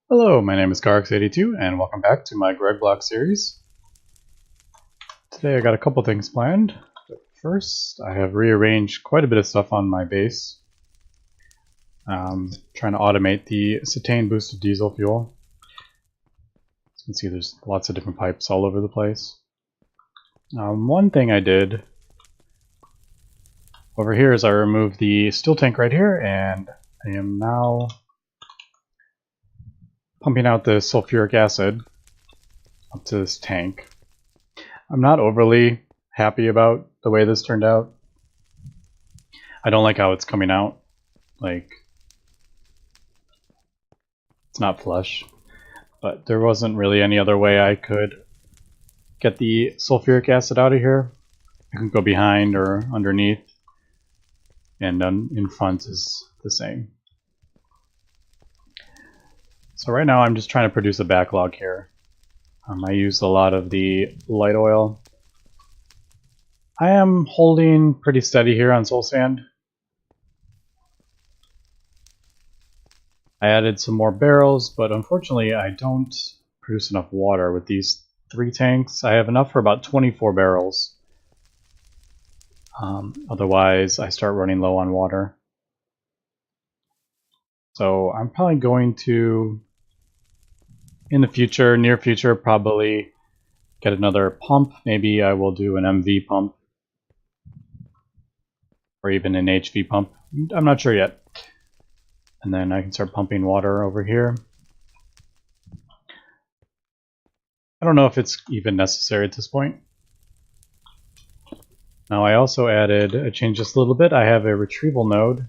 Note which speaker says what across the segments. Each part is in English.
Speaker 1: Hello, my name is Garx82 and welcome back to my GregBlock series. Today I got a couple things planned. But first, I have rearranged quite a bit of stuff on my base. Trying to automate the cetane boosted diesel fuel. As you can see, there's lots of different pipes all over the place. One thing I did over here is I removed the steel tank right here, and I am now pumping out the sulfuric acid up to this tank. I'm not overly happy about the way this turned out. I don't like how it's coming out. Like, it's not flush. But there wasn't really any other way I could get the sulfuric acid out of here. I can go behind or underneath, and in front is the same. So right now I'm just trying to produce a backlog here. I used a lot of the light oil. I am holding pretty steady here on soul sand. I added some more barrels, but unfortunately I don't produce enough water with these 3 tanks. I have enough for about 24 barrels. Otherwise I start running low on water. So I'm probably going to, in the future, near future, probably get another pump. Maybe I will do an MV pump or even an HV pump. I'm not sure yet. And then I can start pumping water over here. I don't know if it's even necessary at this point. Now I also added, I changed this a little bit. I have a retrieval node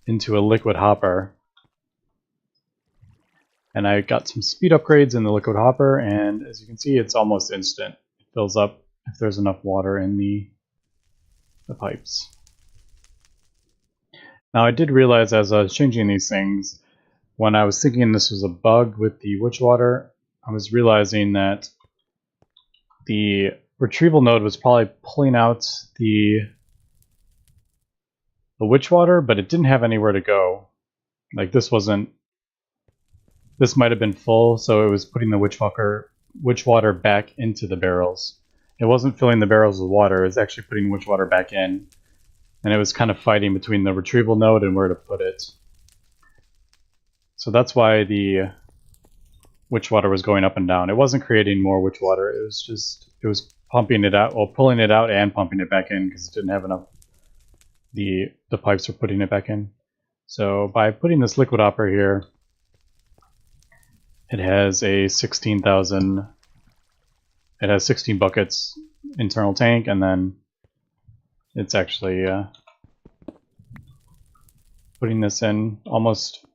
Speaker 1: into a liquid hopper. And I got some speed upgrades in the liquid hopper, and as you can see, it's almost instant. It fills up if there's enough water in the pipes. Now I did realize as I was changing these things, when I was thinking this was a bug with the witch water, I was realizing that the retrieval node was probably pulling out the witch water, but it didn't have anywhere to go. Like this might have been full, so it was putting the witch water back into the barrels. It wasn't filling the barrels with water, it was actually putting witch water back in. And it was kind of fighting between the retrieval node and where to put it. So that's why the witch water was going up and down. It wasn't creating more witch water, it was pumping it out, well, pulling it out and pumping it back in because it didn't have enough. The pipes were putting it back in. So by putting this liquid hopper here, it has a 16 buckets internal tank, and then it's actually putting this in almost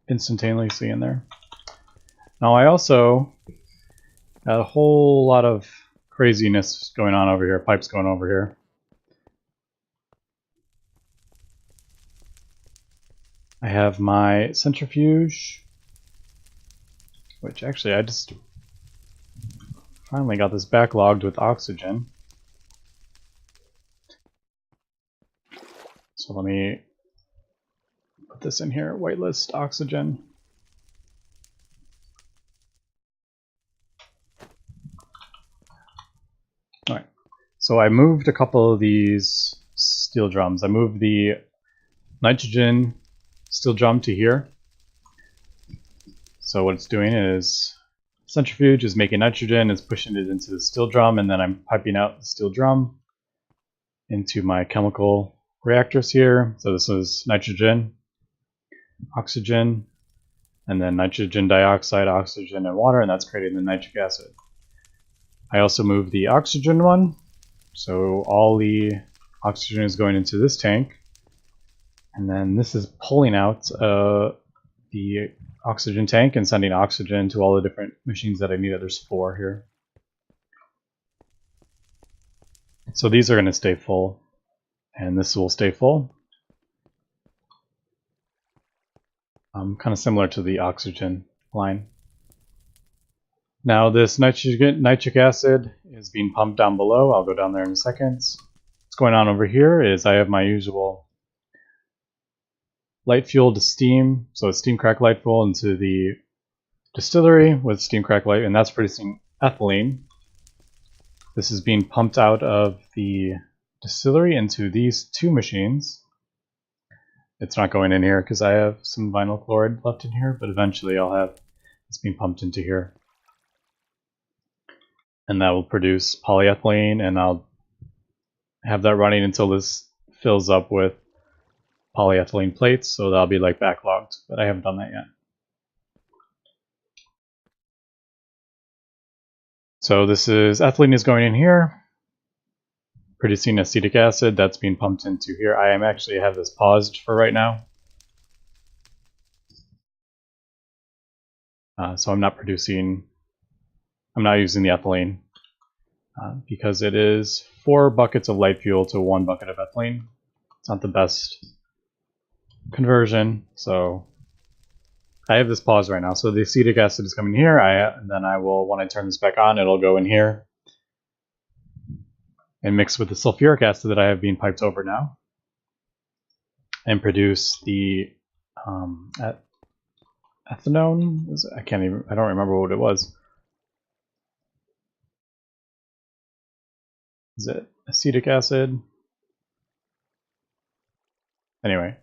Speaker 1: instantaneously in there. Now I also got a whole lot of craziness going on over here, pipes going over here. I have my centrifuge, which actually I just finally got this backlogged with oxygen. So let me put this in here, whitelist oxygen. Alright, so I moved a couple of these steel drums. I moved the nitrogen steel drum to here. So what it's doing is centrifuge is making nitrogen, is pushing it into the steel drum, and then I'm piping out the steel drum into my chemical reactors here. So this is nitrogen, oxygen, and then nitrogen dioxide, oxygen, and water, and that's creating the nitric acid. I also moved the oxygen one, so all the oxygen is going into this tank, and then this is pulling out the oxygen tank and sending oxygen to all the different machines that I need. There's 4 here. So these are going to stay full, and this will stay full. Kind of similar to the oxygen line. Now this nitric acid is being pumped down below. I'll go down there in a second. What's going on over here is I have my usual light fuel to steam, so it's steam crack light fuel into the distillery with steam crack light, and that's producing ethylene. This is being pumped out of the distillery into these two machines. It's not going in here because I have some vinyl chloride left in here, but eventually I'll have this being pumped into here. And that will produce polyethylene, and I'll have that running until this fills up with polyethylene plates, so that'll be like backlogged, but I haven't done that yet. So this is ethylene is going in here, producing acetic acid that's being pumped into here. I am actually have this paused for right now. So I'm not using the ethylene because it is 4 buckets of light fuel to 1 bucket of ethylene. It's not the best conversion, so I have this paused right now. So the acetic acid is coming here, and then I will, when I turn this back on, it'll go in here and mix with the sulfuric acid that I have being piped over now and produce the ethanone. I don't remember what it was. Is it acetic acid? Anyway.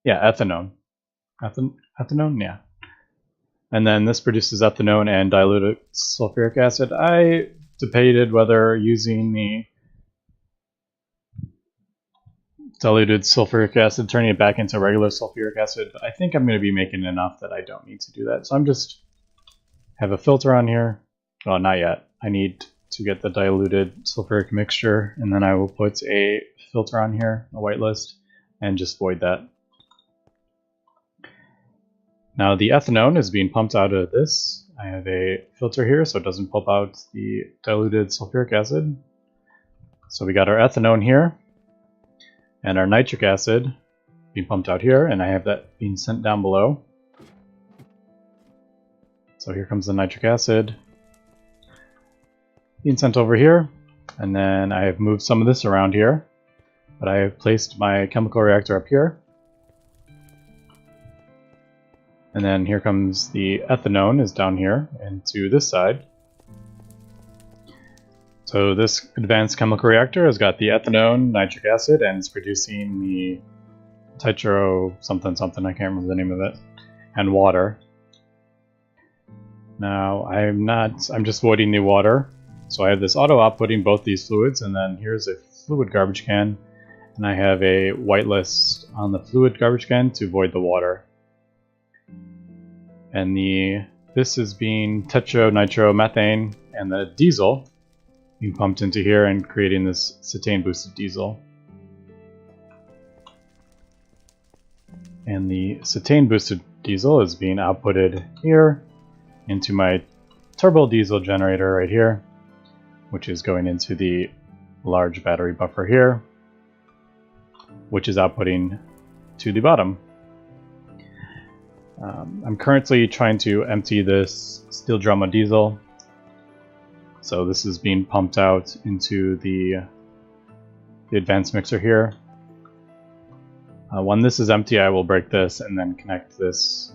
Speaker 1: Yeah, ethanone. Ethanone, yeah. And then this produces ethanone and diluted sulfuric acid. I debated whether using the diluted sulfuric acid, turning it back into regular sulfuric acid, but I think I'm going to be making enough that I don't need to do that. So I'm just have a filter on here. Well, not yet. I need to get the diluted sulfuric mixture, and then I will put a filter on here, a whitelist, and just void that. Now the ethanone is being pumped out of this. I have a filter here so it doesn't pump out the diluted sulfuric acid. So we got our ethanone here, and our nitric acid being pumped out here, and I have that being sent down below. So here comes the nitric acid being sent over here, and then I have moved some of this around here, but I have placed my chemical reactor up here. And then here comes the ethanone is down here and to this side. So this advanced chemical reactor has got the ethanone, nitric acid, and it's producing the tetro something something, I can't remember the name of it, and water. Now I'm just voiding the water. So I have this auto outputting both these fluids, and then here's a fluid garbage can, and I have a whitelist on the fluid garbage can to void the water. And this is being tetronitromethane, and the diesel being pumped into here and creating this cetane boosted diesel. And the cetane boosted diesel is being outputted here into my turbo diesel generator right here, which is going into the large battery buffer here, which is outputting to the bottom. I'm currently trying to empty this steel drum of diesel, so this is being pumped out into the advanced mixer here. When this is empty, I will break this and then connect this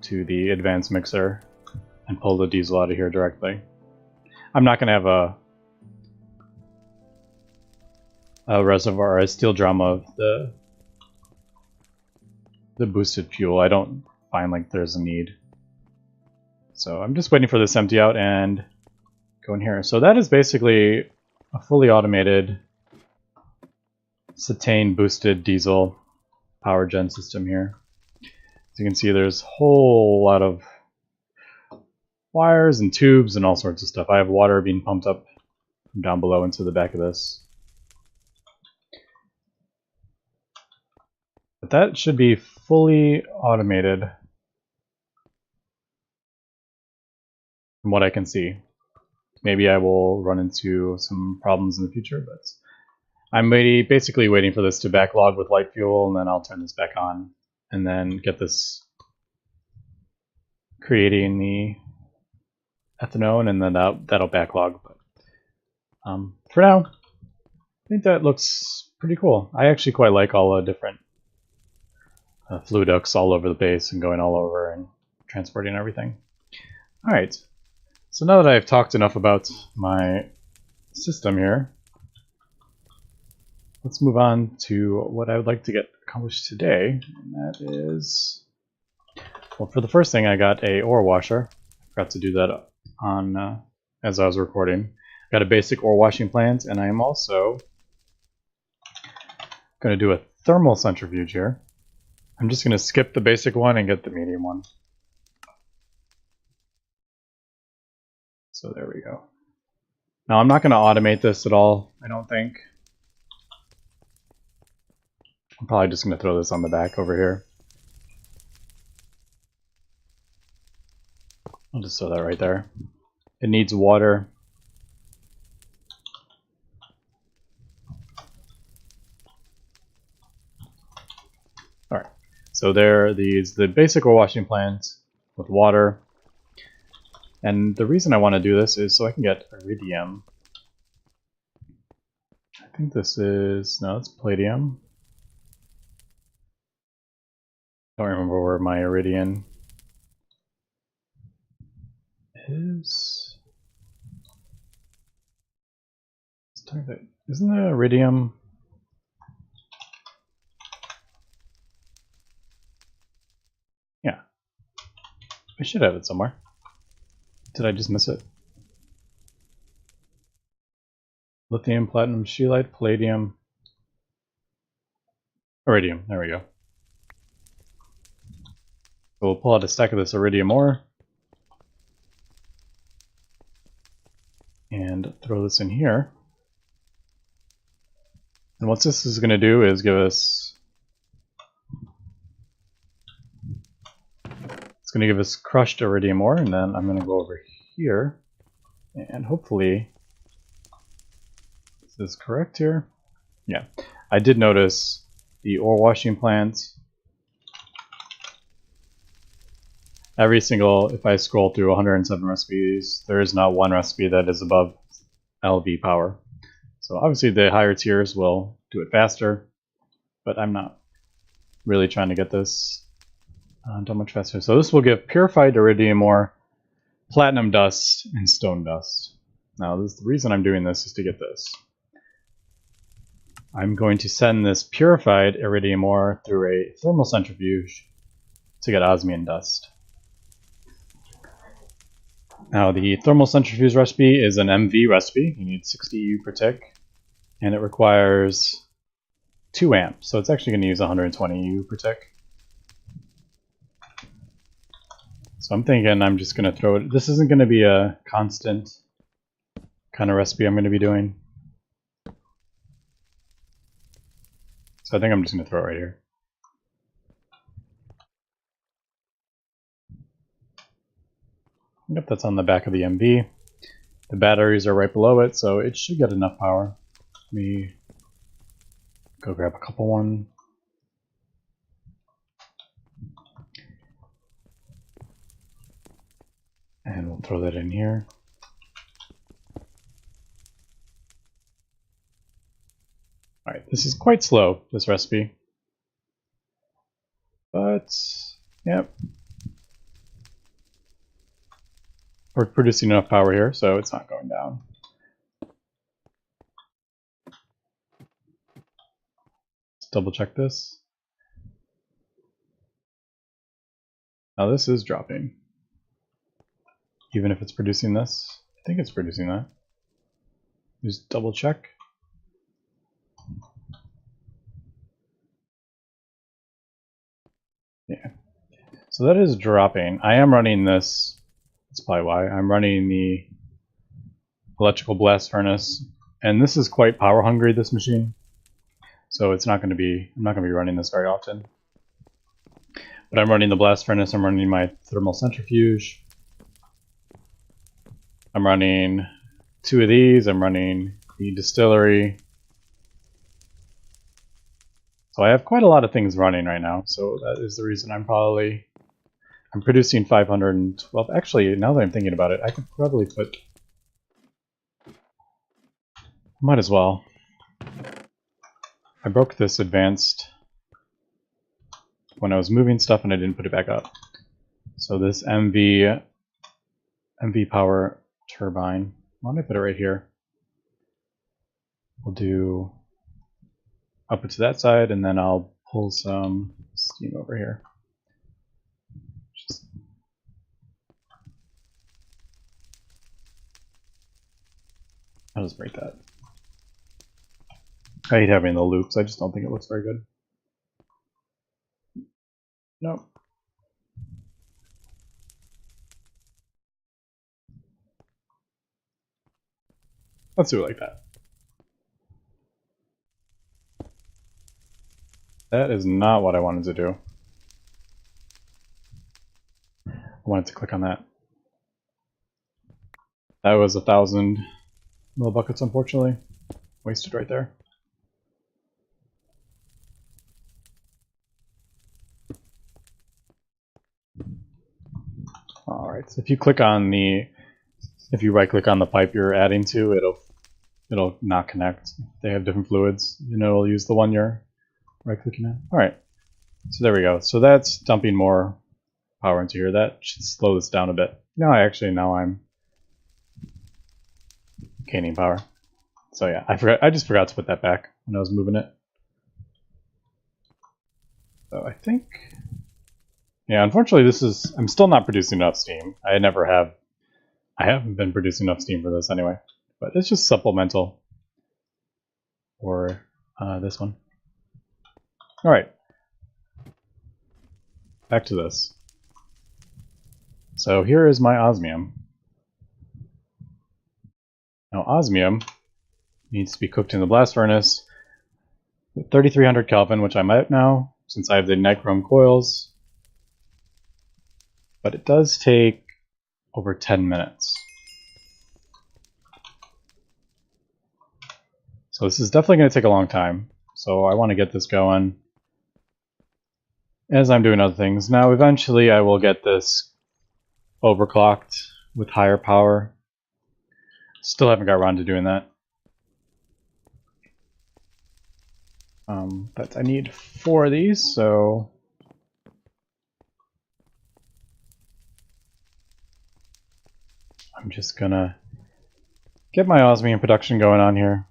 Speaker 1: to the advanced mixer and pull the diesel out of here directly. I'm not going to have a reservoir, a steel drum of the boosted fuel. I don't find like there's a need. So I'm just waiting for this empty out and go in here. So that is basically a fully automated cetane boosted diesel power gen system here. As you can see, there's a whole lot of wires and tubes and all sorts of stuff. I have water being pumped up from down below into the back of this. But that should be fully automated from what I can see. Maybe I will run into some problems in the future, but I'm basically waiting for this to backlog with light fuel, and then I'll turn this back on and then get this creating the ethanone, and then that'll backlog. But for now, I think that looks pretty cool. I actually quite like all the different fluid hooks all over the base and going all over and transporting everything. Alright, so now that I've talked enough about my system here, let's move on to what I would like to get accomplished today, and that is, well, for the first thing I got a ore washer. I forgot to do that on as I was recording. I got a basic ore washing plant, and I am also going to do a thermal centrifuge here. I'm just going to skip the basic one and get the medium one. So there we go. Now I'm not going to automate this at all, I don't think. I'm probably just going to throw this on the back over here. I'll just throw that right there. It needs water. Alright, so there are the basic ore washing plants with water. And the reason I want to do this is so I can get iridium. I think this is, no, it's palladium. Don't remember where my iridium is. Let's talk about, isn't there iridium? Yeah. I should have it somewhere. Did I just miss it? Lithium, platinum, scheelite, palladium, iridium. There we go. So we'll pull out a stack of this iridium ore and throw this in here. And what this is going to do is give us, it's going to give us crushed iridium ore, and then I'm going to go over here and hopefully this is correct here. Yeah, I did notice the ore washing plant. Every single, if I scroll through 107 recipes, there is not one recipe that is above LV power. So obviously the higher tiers will do it faster, but I'm not really trying to get this done much faster. So this will give purified iridium ore, platinum dust, and stone dust. Now the reason I'm doing this is to get this. I'm going to send this purified iridium ore through a thermal centrifuge to get osmium dust. Now the thermal centrifuge recipe is an MV recipe. You need 60 EU per tick, and it requires 2 amps, so it's actually going to use 120 EU per tick. So I'm thinking I'm just going to throw it. This isn't going to be a constant kind of recipe I'm going to be doing. So I think I'm just going to throw it right here. Yep, that's on the back of the MV. The batteries are right below it, so it should get enough power. Let me go grab a couple one. And we'll throw that in here. Alright, this is quite slow, this recipe. But, yep. We're producing enough power here, so it's not going down. Let's double check this. Now this is dropping. Even if it's producing this. I think it's producing that. Just double check. Yeah. So that is dropping. I am running this. That's probably why. I'm running the electrical blast furnace. And this is quite power hungry, this machine. So it's not going to be, I'm not going to be running this very often. But I'm running the blast furnace, I'm running my thermal centrifuge. I'm running 2 of these, I'm running the distillery. So I have quite a lot of things running right now, so that is the reason I'm producing 512. Actually, now that I'm thinking about it, I could probably put, might as well. I broke this advanced when I was moving stuff and I didn't put it back up. So this MV power turbine, why don't I put it right here? We'll do up it to that side, and then I'll pull some steam over here. I'll just break that. I hate having the loops, I just don't think it looks very good. Nope. Let's do it like that. That is not what I wanted to do. I wanted to click on that. That was 1,000 millibuckets, unfortunately. Wasted right there. Alright, so if you click on the, if you right click on the pipe you're adding to, it'll not connect. They have different fluids, and it'll use the one you're right clicking on. Alright, so there we go. So that's dumping more power into here. That should slow this down a bit. Now I'm gaining power. So yeah, I just forgot to put that back when I was moving it. So I think, yeah, unfortunately I'm still not producing enough steam. I haven't been producing enough steam for this anyway, but it's just supplemental for this one. All right, back to this. So here is my osmium. Now osmium needs to be cooked in the blast furnace with 3300 Kelvin, which I'm at now since I have the nichrome coils. But it does take over 10 minutes. So this is definitely going to take a long time. So I want to get this going as I'm doing other things. Now eventually I will get this overclocked with higher power. Still haven't got around to doing that. But I need 4 of these, so I'm just gonna get my osmium production going on here.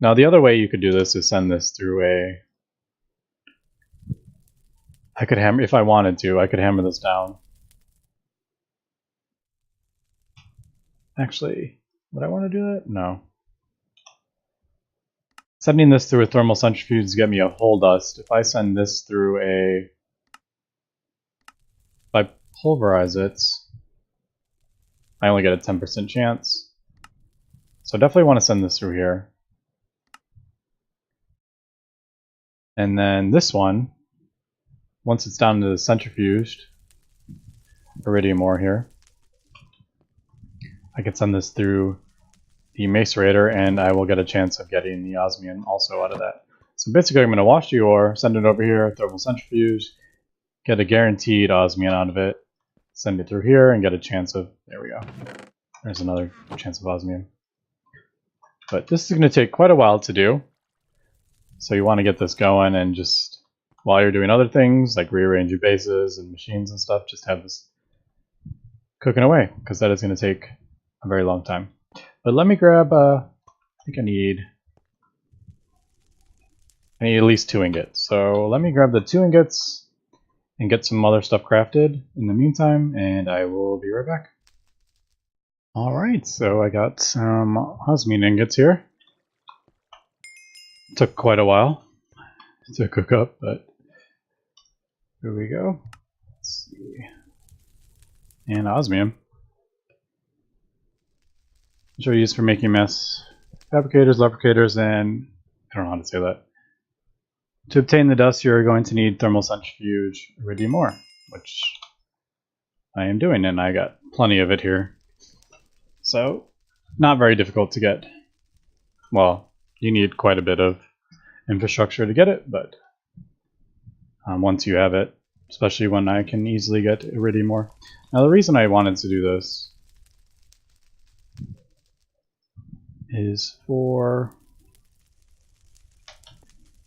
Speaker 1: Now the other way you could do this is send this through a, I could hammer, if I wanted to, I could hammer this down. Actually, would I want to do that? No. Sending this through a thermal centrifuge to get me a whole dust. If I send this through a, if I pulverize it, I only get a 10% chance. So I definitely want to send this through here. And then this one, once it's down to the centrifuged iridium ore here, I can send this through the macerator and I will get a chance of getting the osmium also out of that. So basically I'm going to wash the ore, send it over here, thermal centrifuge, get a guaranteed osmium out of it, send it through here and get a chance of, there we go. There's another chance of osmium. But this is going to take quite a while to do. So you want to get this going and just, while you're doing other things like rearranging bases and machines and stuff, just have this cooking away, because that is going to take a very long time. But let me grab, I think I need at least 2 ingots. So let me grab the 2 ingots and get some other stuff crafted in the meantime, and I will be right back. Alright, so I got some osmium ingots here. It took quite a while to cook up, but here we go. Let's see. And osmium, which are used for making mass fabricators, lubricators, and I don't know how to say that. To obtain the dust, you're going to need thermal centrifuge iridium ore, which I am doing, and I got plenty of it here. So, not very difficult to get. Well, you need quite a bit of infrastructure to get it, but once you have it, especially when I can easily get iridium ore. Now the reason I wanted to do this is for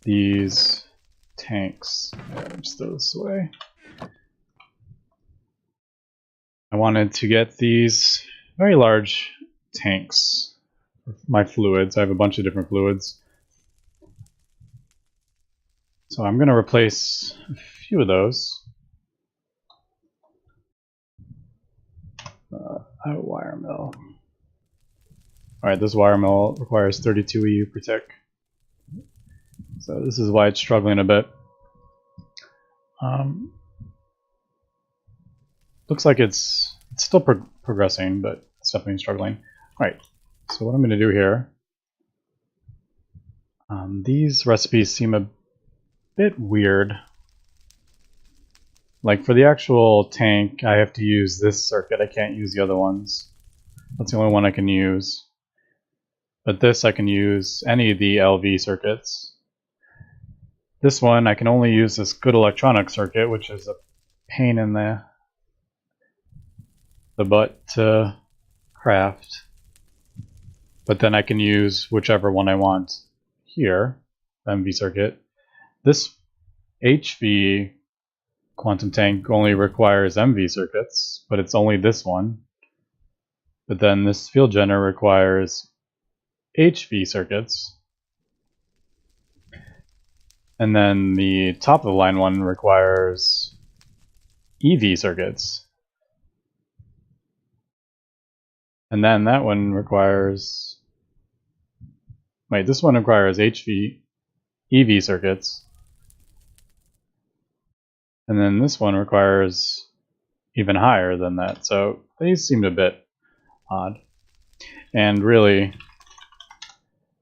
Speaker 1: these tanks. Just throw this away. I wanted to get these very large tanks for my fluids. I have a bunch of different fluids. So I'm going to replace a few of those. A wire mill. Alright, this wire mill requires 32 EU per tick. So this is why it's struggling a bit. Looks like it's still progressing, but it's definitely struggling. Alright, so what I'm going to do here, these recipes seem a bit weird. Like for the actual tank, I have to use this circuit. I can't use the other ones. That's the only one I can use. But this I can use any of the LV circuits. This one I can only use this good electronic circuit, which is a pain in the butt to craft. But then I can use whichever one I want here, MV circuit. This HV quantum tank only requires MV circuits, but it's only this one. But then this field generator requires HV circuits. And then the top of the line one requires EV circuits. And then that one requires... Wait, this one requires EV circuits. And then this one requires even higher than that. So these seemed a bit odd. And really,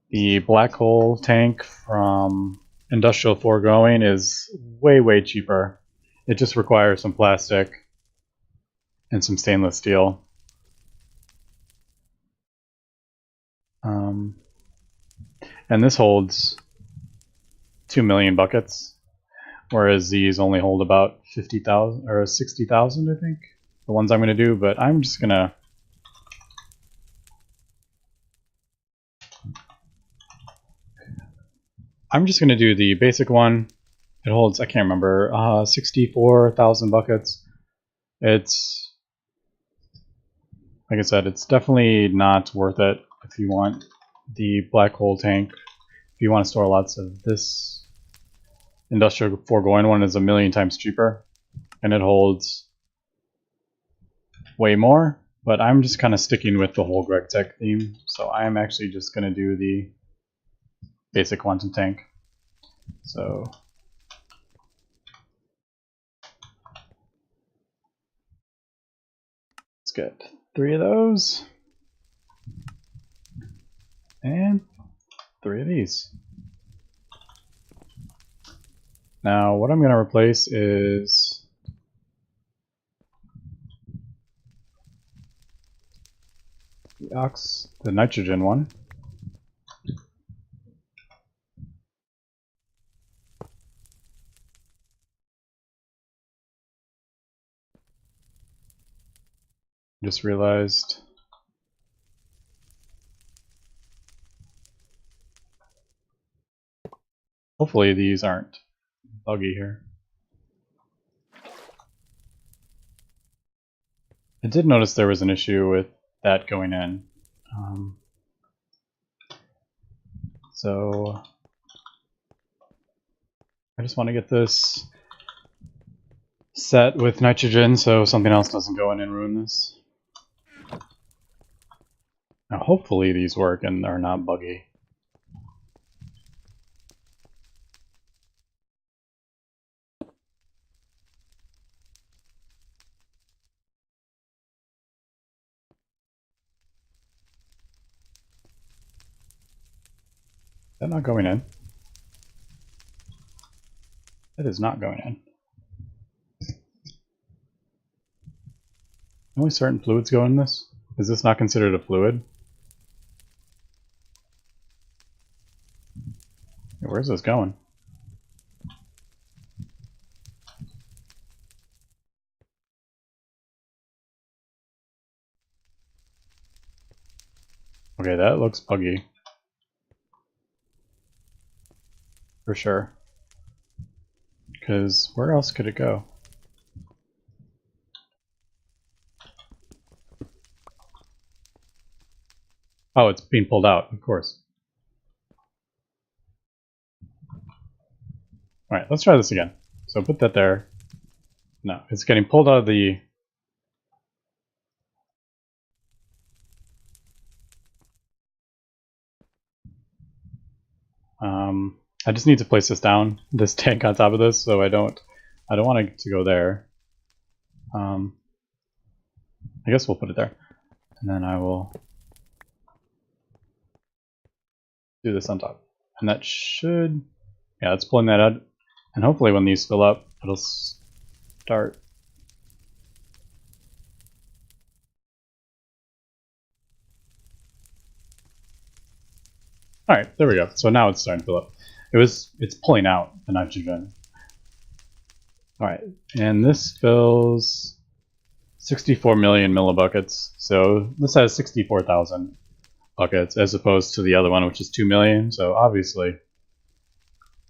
Speaker 1: the black hole tank from Industrial Foregoing is way, way cheaper. It just requires some plastic and some stainless steel. And this holds 2 million buckets, whereas these only hold about 50,000 or 60,000, I think, the ones I'm going to do. But I'm just going to do the basic one. It holds, I can't remember, 64,000 buckets. It's, like I said, it's definitely not worth it if you want the black hole tank. If you want to store lots of this, Industrial Foregoing one is 1,000,000 times cheaper, and it holds way more. But I'm just kind of sticking with the whole Gregtech theme, so I am actually just going to do the basic quantum tank. So let's get 3 of those and 3 of these. Now what I'm going to replace is the nitrogen one. Just realized hopefully these aren't buggy here. I did notice there was an issue with that going in. So I just want to get this set with nitrogen so something else doesn't go in and ruin this. Now hopefully these work and are not buggy. Is that not going in? That is not going in. Only certain fluids go in this? Is this not considered a fluid? Where's this going? Okay, that looks buggy. for sure. Because where else could it go? Oh, it's being pulled out, of course. Alright, let's try this again. So put that there. No, it's getting pulled out of the... I just need to place this down, this tank on top of this, so I don't want it to go there. I guess we'll put it there. And then I will do this on top. And that should... Yeah, it's pulling that out. And hopefully when these fill up, it'll start. Alright, there we go. So now it's starting to fill up. It's pulling out the nitrogen. Alright, and this fills 64 million millibuckets. So this has 64,000 buckets as opposed to the other one, which is 2 million. So obviously,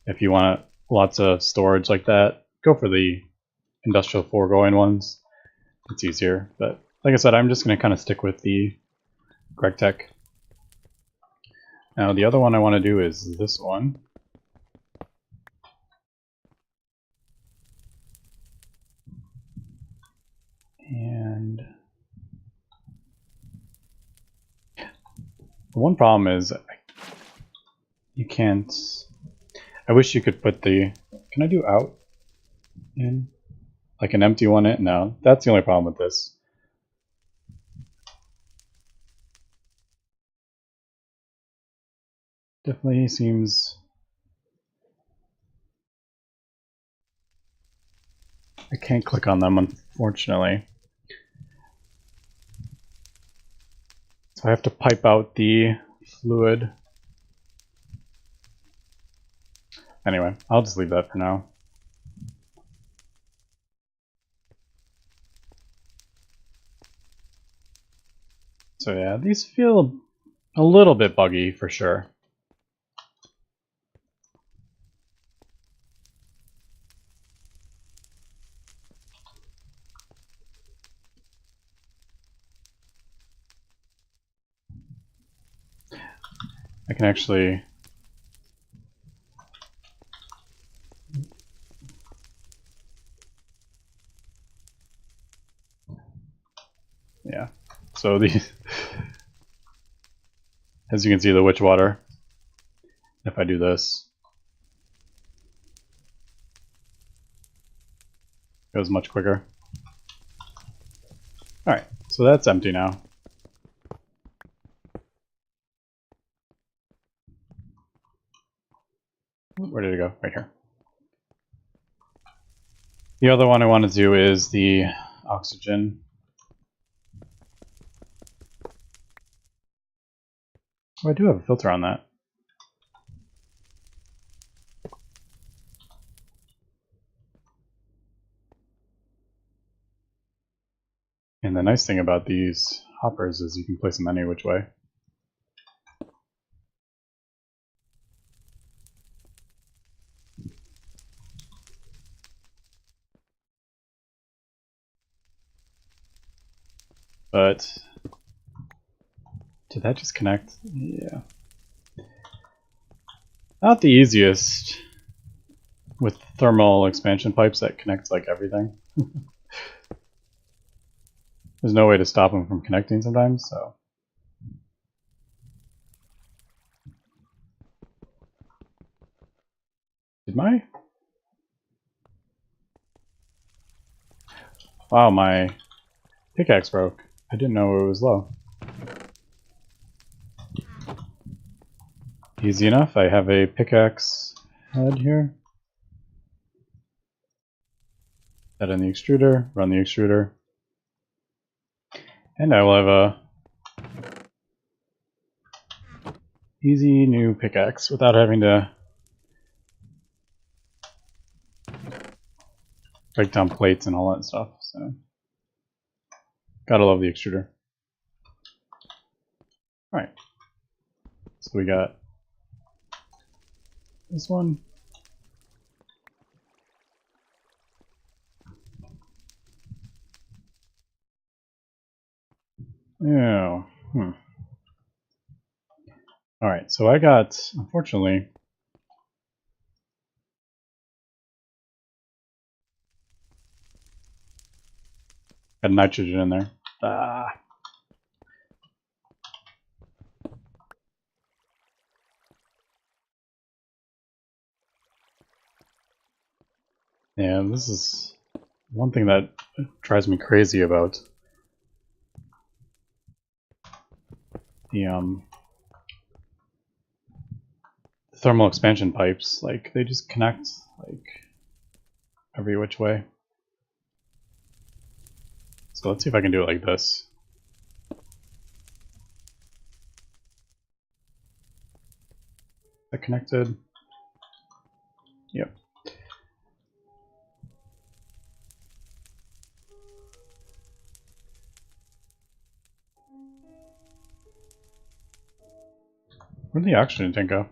Speaker 1: if you want lots of storage like that, go for the industrial foregoing ones. It's easier. But like I said, I'm just going to kind of stick with the Gregtech. Now the other one I want to do is this one. And the one problem is you can't... I wish you could put the... Can I do out in? Like an empty one in? No, that's the only problem with this. Definitely seems... I can't click on them, unfortunately. So I have to pipe out the fluid. Anyway, I'll just leave that for now. So yeah, these feel a little bit buggy for sure. I can actually... Yeah, so these... As you can see, the witch water, if I do this, goes much quicker. Alright, so that's empty now. Where did it go? Right here. The other one I want to do is the oxygen. Oh, I do have a filter on that. And the nice thing about these hoppers is you can place them any which way. But did that just connect? Yeah. Not the easiest with thermal expansion pipes that connect like everything. There's no way to stop them from connecting sometimes, so. Did my... Wow, my pickaxe broke. I didn't know it was low. Easy enough, I have a pickaxe head here. That in the extruder, run the extruder. And I will have a easy new pickaxe without having to break down plates and all that stuff. So gotta love the extruder. Alright. So we got this one, Yeah. Alright, so I got, unfortunately, got nitrogen in there. Ah. Yeah, this is one thing that drives me crazy about the thermal expansion pipes. Like, they just connect like every which way. So let's see if I can do it like this. Is that connected? Yep. Where'd the oxygen tank go?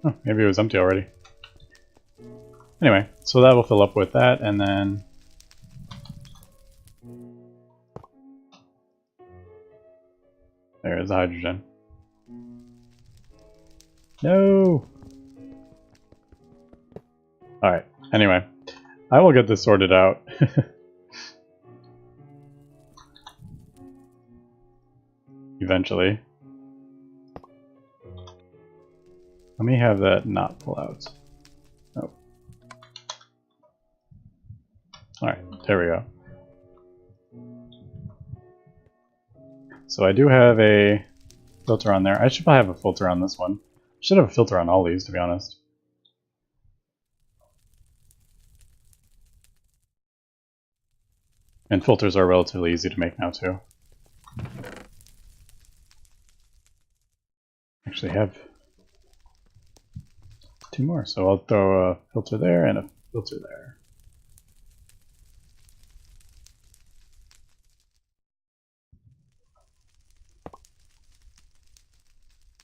Speaker 1: Oh, maybe it was empty already. Anyway, so that will fill up with that, and then there's the hydrogen. No! Alright, anyway, I will get this sorted out. Eventually. Let me have that not pull out. Oh. Alright, there we go. So I do have a filter on there. I should probably have a filter on this one. Should have a filter on all these, to be honest. And filters are relatively easy to make now, too. Actually have 2 more, so I'll throw a filter there and a filter there.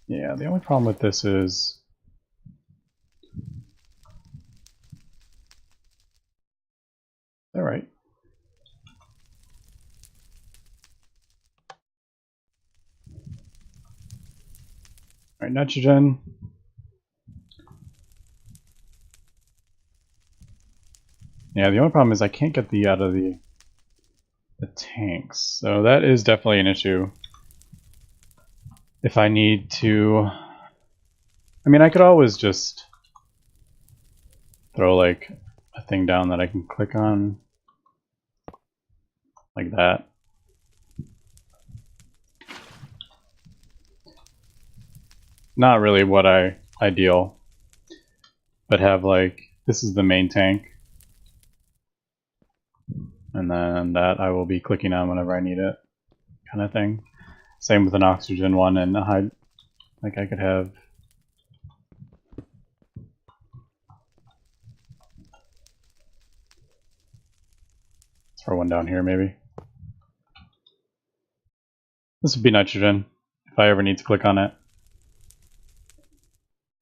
Speaker 1: Yeah, the only problem with this is alright. Alright, nitrogen. Yeah, the only problem is I can't get the out of the tanks, so that is definitely an issue. If I need to, I mean, I could always just throw like a thing down that I can click on, like that. Not really what ideal, but have like, this is the main tank, and then that I will be clicking on whenever I need it, kind of thing. Same with an oxygen one, and like I could have throw one down here maybe. This would be nitrogen if I ever need to click on it.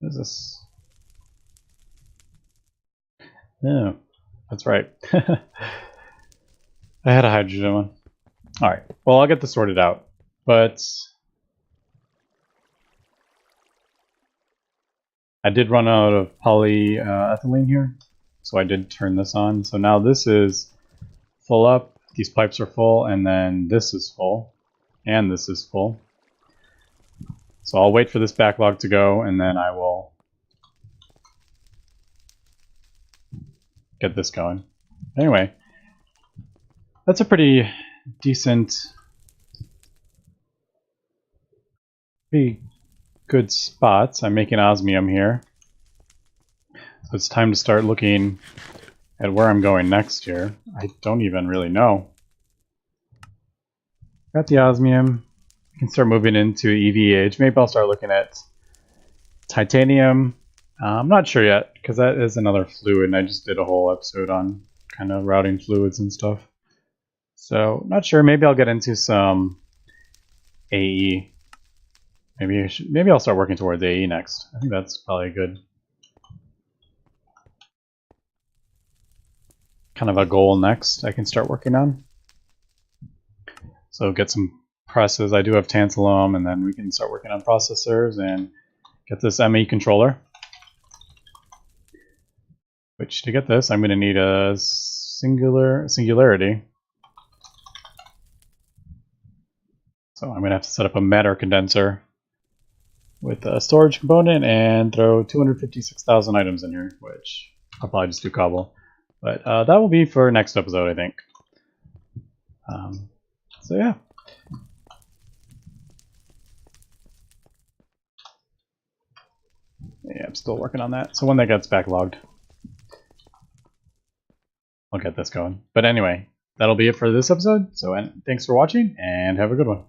Speaker 1: What is this? No, that's right. I had a hydrogen one. Alright, well, I'll get this sorted out, but I did run out of polyethylene here, so I did turn this on. So now this is full up, these pipes are full, and then this is full, and this is full. So I'll wait for this backlog to go, and then I will get this going. Anyway, that's a pretty decent, pretty good spot. I'm making osmium here. So it's time to start looking at where I'm going next here. I don't even really know. Got the osmium. I can start moving into EVH. Maybe I'll start looking at titanium. I'm not sure yet, because that is another fluid, and I just did a whole episode on kind of routing fluids and stuff. So, not sure. Maybe I'll get into some AE. Maybe I'll start working towards AE next. I think that's probably good. kind of a goal next I can start working on. So get some presses. I do have tantalum, and then we can start working on processors and get this ME controller. Which, to get this, I'm going to need a singularity. So I'm going to have to set up a matter condenser with a storage component and throw 256,000 items in here, which I'll probably just do cobble. But that will be for next episode, I think. So yeah. Yeah, I'm still working on that. So when that gets backlogged, I'll get this going. But anyway, that'll be it for this episode. So thanks for watching, and have a good one.